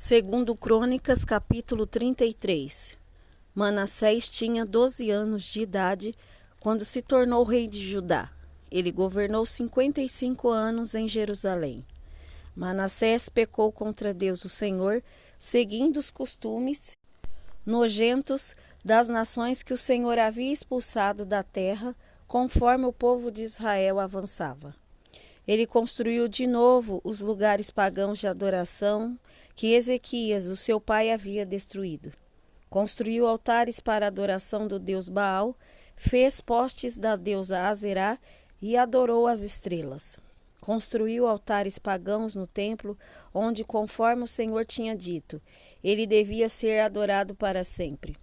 Segundo Crônicas, capítulo 33. Manassés tinha 12 anos de idade quando se tornou rei de Judá. Ele governou 55 anos em Jerusalém. Manassés pecou contra Deus, o Senhor, seguindo os costumes nojentos das nações que o Senhor havia expulsado da terra, conforme o povo de Israel avançava. Ele construiu de novo os lugares pagãos de adoração que Ezequias, o seu pai, havia destruído. Construiu altares para a adoração do deus Baal, fez postes da deusa Azerá e adorou as estrelas. Construiu altares pagãos no templo, onde, conforme o Senhor tinha dito, ele devia ser adorado para sempre.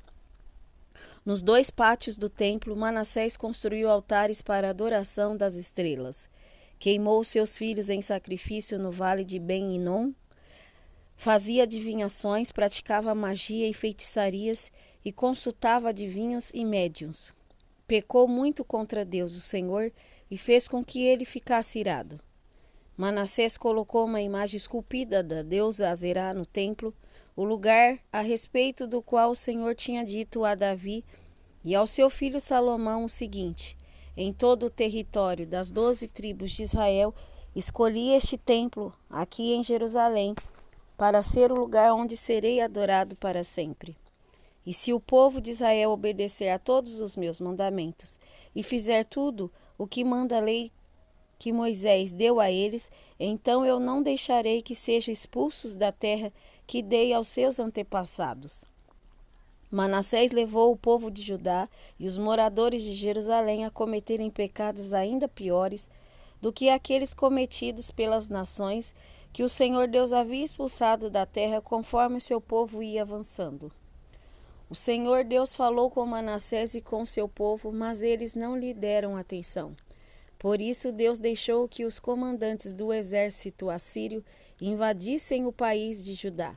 Nos 2 pátios do templo, Manassés construiu altares para a adoração das estrelas. Queimou seus filhos em sacrifício no vale de Ben-Hinom, fazia adivinhações, praticava magia e feitiçarias e consultava adivinhos e médiuns. Pecou muito contra Deus, o Senhor, e fez com que ele ficasse irado. Manassés colocou uma imagem esculpida da deusa Azerá no templo, o lugar a respeito do qual o Senhor tinha dito a Davi e ao seu filho Salomão o seguinte: em todo o território das 12 tribos de Israel, escolhi este templo, aqui em Jerusalém, para ser o lugar onde serei adorado para sempre. E se o povo de Israel obedecer a todos os meus mandamentos e fizer tudo o que manda a lei que Moisés deu a eles, então eu não deixarei que sejam expulsos da terra que dei aos seus antepassados. Manassés levou o povo de Judá e os moradores de Jerusalém a cometerem pecados ainda piores do que aqueles cometidos pelas nações que o Senhor Deus havia expulsado da terra conforme o seu povo ia avançando. O Senhor Deus falou com Manassés e com seu povo, mas eles não lhe deram atenção. Por isso Deus deixou que os comandantes do exército assírio invadissem o país de Judá.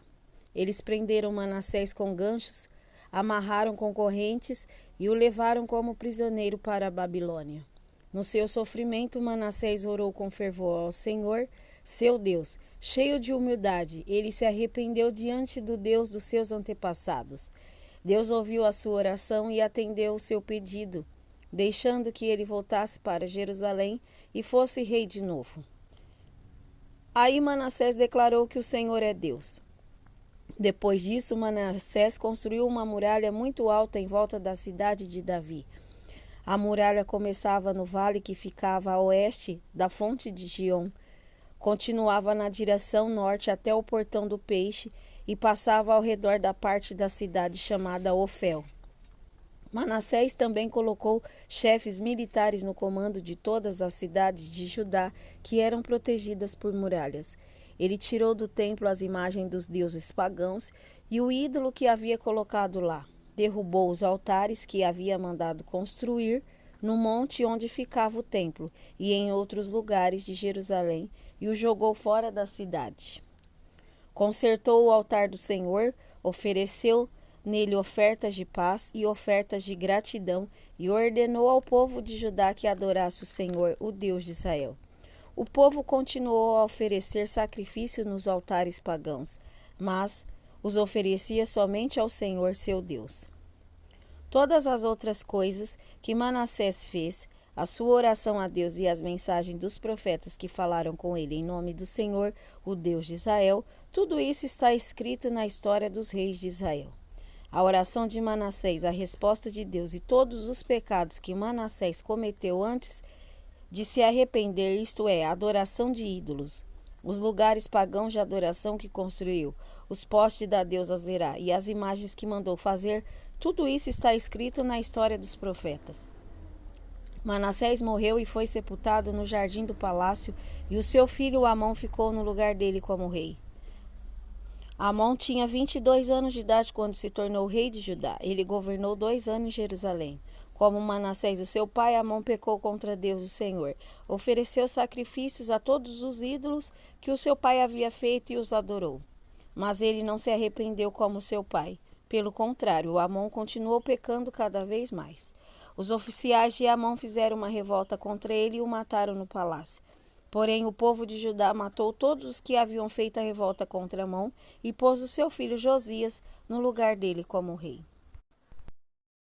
Eles prenderam Manassés com ganchos, amarraram com correntes e o levaram como prisioneiro para a Babilônia. No seu sofrimento, Manassés orou com fervor ao Senhor, seu Deus. Cheio de humildade, ele se arrependeu diante do Deus dos seus antepassados. Deus ouviu a sua oração e atendeu o seu pedido, deixando que ele voltasse para Jerusalém e fosse rei de novo. Aí Manassés declarou que o Senhor é Deus. Depois disso, Manassés construiu uma muralha muito alta em volta da cidade de Davi. A muralha começava no vale que ficava a oeste da fonte de Gion, continuava na direção norte até o portão do peixe e passava ao redor da parte da cidade chamada Ofel. Manassés também colocou chefes militares no comando de todas as cidades de Judá que eram protegidas por muralhas. Ele tirou do templo as imagens dos deuses pagãos e o ídolo que havia colocado lá. Derrubou os altares que havia mandado construir no monte onde ficava o templo e em outros lugares de Jerusalém e o jogou fora da cidade. Consertou o altar do Senhor, ofereceu nele ofertas de paz e ofertas de gratidão e ordenou ao povo de Judá que adorasse o Senhor, o Deus de Israel. O povo continuou a oferecer sacrifício nos altares pagãos, mas os oferecia somente ao Senhor, seu Deus. Todas as outras coisas que Manassés fez, a sua oração a Deus e as mensagens dos profetas que falaram com ele em nome do Senhor, o Deus de Israel, tudo isso está escrito na história dos reis de Israel. A oração de Manassés, a resposta de Deus e todos os pecados que Manassés cometeu antes de se arrepender, isto é, a adoração de ídolos, os lugares pagãos de adoração que construiu, os postes da deusa Azerá e as imagens que mandou fazer, tudo isso está escrito na história dos profetas. Manassés morreu e foi sepultado no jardim do palácio, e o seu filho Amon ficou no lugar dele como rei. Amon tinha 22 anos de idade quando se tornou rei de Judá. Ele governou 2 anos em Jerusalém. Como Manassés, o seu pai, Amon pecou contra Deus, o Senhor. Ofereceu sacrifícios a todos os ídolos que o seu pai havia feito e os adorou. Mas ele não se arrependeu como seu pai. Pelo contrário, Amon continuou pecando cada vez mais. Os oficiais de Amon fizeram uma revolta contra ele e o mataram no palácio. Porém, o povo de Judá matou todos os que haviam feito a revolta contra Amon e pôs o seu filho Josias no lugar dele como rei.